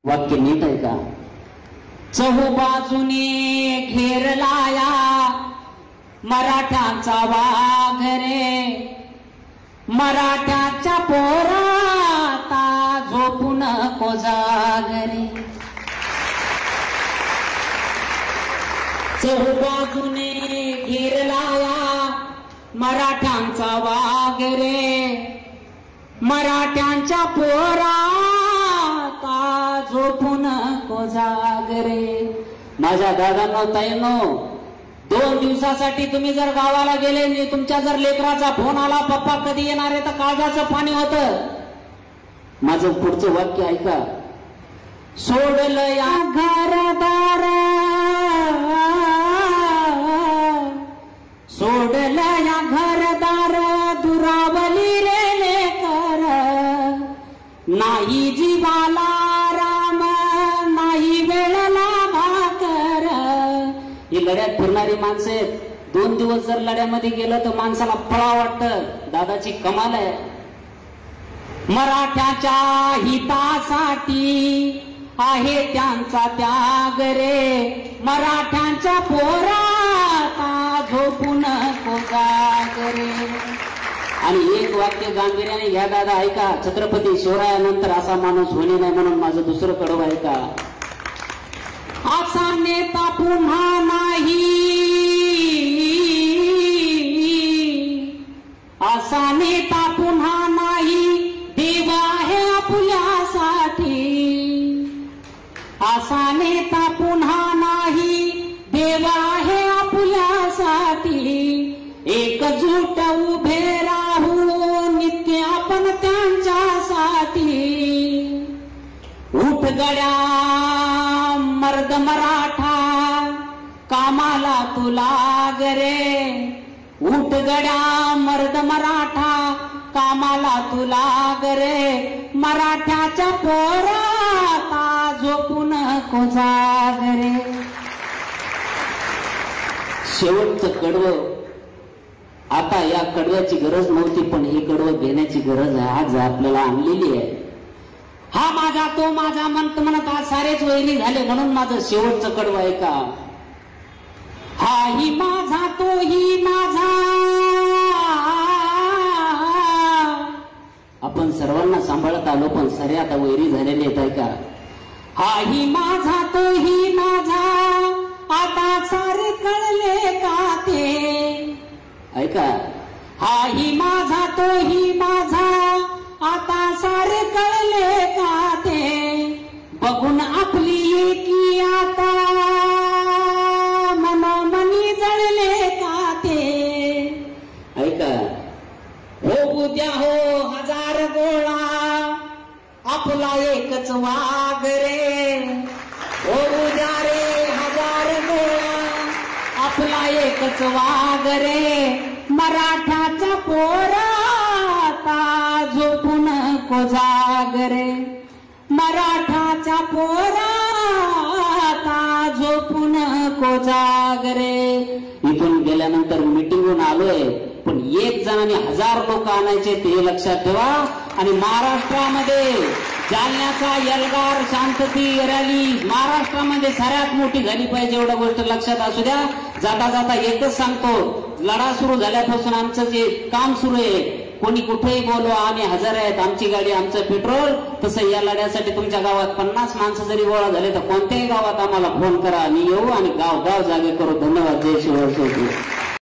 वाक्य नीट आहे का? चहूबाजूने घेरलाया मराठ्यांचा वाघ रे, मराठ्याच्या पोराता झोपू नको जाग रे. चहूबाजूने घेरलाया मराठ्यांचा वाघ रे, मराठ्यांच्या पोराता झोपू नको जाग रे. माझ्या दादांनो ताईंनो, 2 दिवसासाठी तुम्ही जर गावाला गेले, तुमच्या जर लेकराचा फोन आला, पप्पा कधी येणार आहे, तर काळजाचं पाणी होतं. माझं पुढचं वाक्य ऐका. सोडलं या घरदार, सोडलं या घरदार, दुरावली रे लेकर, नाही जीवाला राम, नाही वेळला भाकर. ही लढ्यात फिरणारी माणसे 2 दिवस जर लढ्यामध्ये गेलं तर माणसाला पळा वाटतं. दादाची कमाल आहे. मराठ्याच्या हितासाठी आहे त्यांचा त्याग रे, मराठ्यांच्या पोराता झोपू नको जाग रे. आणि एक वाक्य गांभीर्याने घ्या दादा, ऐका. छत्रपती शिवरायानंतर असा माणूस होणे नाही म्हणून माझं दुसरं कडवं ऐका. असा नेता पुन्हा नाही, असा नेता पुन्हा नाही, देव आहे आपल्यासाठी. असा नेता पुन्हा नाही, देव आहे आपल्यासाठी. एकजूट उभे राहू नित्य आपण त्यांच्यासाठी. उठ गड्या मर्द मराठा, कामाला तुला रे. उठ गड्या मर्द मराठा, कामाला तुला रे. मराठ्याच्या पोराता झोपू नको जाग रे. शेवटचं कडवं. आता या कडव्याची गरज नव्हती, पण हे कडवं घेण्याची गरज आज आपल्याला आणलेली आहे. हा माझा तो माझा म्हणत म्हणत आज सारेच वैरी झाले, म्हणून माझं शेवटचं कडवं आहे का. हा ही माझा तो ही माझा. आपण सर्वांना सांभाळत आलो, पण सारे आता वैरी झालेले आहेत ऐका. हा ही माझा तो ही माझा, आता सारे कळले का ते ऐका. हा ही माझा तो ही माझा, आता सारे कळले का ते. बघून आपली एकी आता मनोमनी जळले का ते ऐका. हो उद्या हो हजार गोळा, आपला एकच वाघ रे. हो उद्या रे हजार गोळा, आपला एकच वाघ रे. मराठ्याच्या पोराता झोपू नको जाग रे, मराठाच्या पोराता झोपू नको जाग रे. इथून गेल्यानंतर मिटिंगून आलोय, पण 1 जणांनी 1000 लोक आणायचे ते लक्षात ठेवा. आणि महाराष्ट्रामध्ये जालन्याचा एल्गार शांतती रॅली महाराष्ट्रामध्ये सगळ्यात मोठी झाली पाहिजे, एवढं गोष्ट लक्षात असू द्या. जाता जाता एकच सांगतो, लढा सुरू झाल्यापासून आमचं जे काम सुरू आहे, कोणी कुठेही बोलवा, आम्ही हजर आहेत, आमची गाडी आमचं पेट्रोल. तसं या लढ्यासाठी तुमच्या गावात 50 माणसं जरी गोळा झाले तर कोणत्याही गावात आम्हाला फोन करा, आम्ही येऊ आणि गाव गाव जागे करू. धन्यवाद. जय शिवराय.